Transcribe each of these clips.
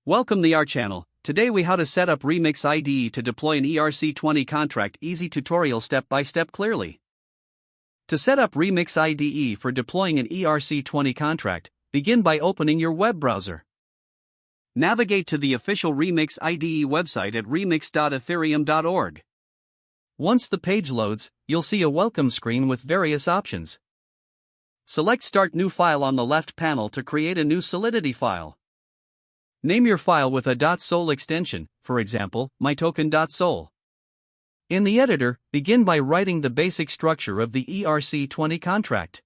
Welcome to our channel. Today we how to set up Remix IDE to deploy an ERC-20 contract. Easy tutorial step by step clearly. To set up Remix IDE for deploying an ERC-20 contract, begin by opening your web browser. Navigate to the official Remix IDE website at remix.ethereum.org. Once the page loads, you'll see a welcome screen with various options. Select Start New File on the left panel to create a new Solidity file. Name your file with a .sol extension, for example, mytoken.sol. In the editor, begin by writing the basic structure of the ERC-20 contract.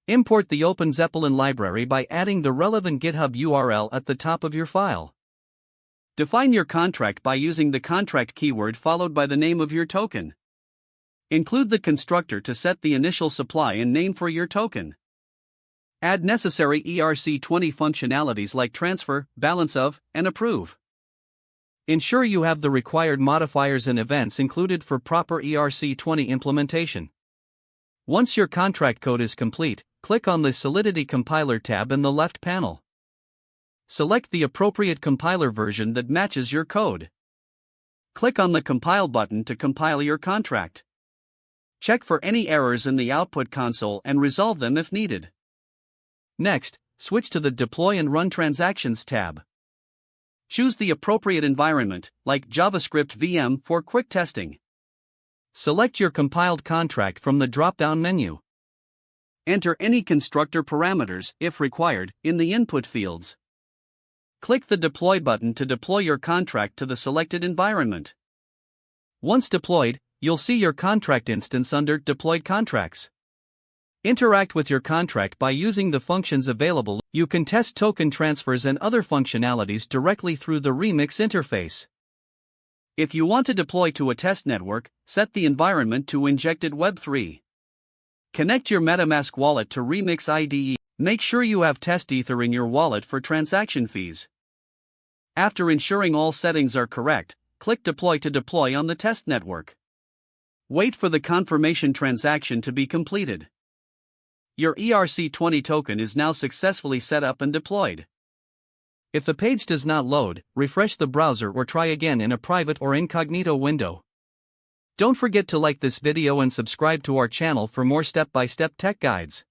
Import the Open Zeppelin library by adding the relevant GitHub URL at the top of your file. Define your contract by using the contract keyword followed by the name of your token. Include the constructor to set the initial supply and name for your token. Add necessary ERC-20 functionalities like transfer, balance of, and approve. Ensure you have the required modifiers and events included for proper ERC-20 implementation. Once your contract code is complete, click on the Solidity Compiler tab in the left panel. Select the appropriate compiler version that matches your code. Click on the Compile button to compile your contract. Check for any errors in the output console and resolve them if needed. Next, switch to the Deploy and Run Transactions tab. Choose the appropriate environment, like JavaScript VM, for quick testing. Select your compiled contract from the drop-down menu. Enter any constructor parameters, if required, in the input fields. Click the Deploy button to deploy your contract to the selected environment. Once deployed, you'll see your contract instance under Deployed Contracts. Interact with your contract by using the functions available. You can test token transfers and other functionalities directly through the Remix interface. If you want to deploy to a test network, set the environment to Injected Web3. Connect your MetaMask wallet to Remix IDE. Make sure you have test Ether in your wallet for transaction fees. After ensuring all settings are correct, click Deploy to deploy on the test network. Wait for the confirmation transaction to be completed. Your ERC-20 token is now successfully set up and deployed. If the page does not load, refresh the browser or try again in a private or incognito window. Don't forget to like this video and subscribe to our channel for more step-by-step tech guides.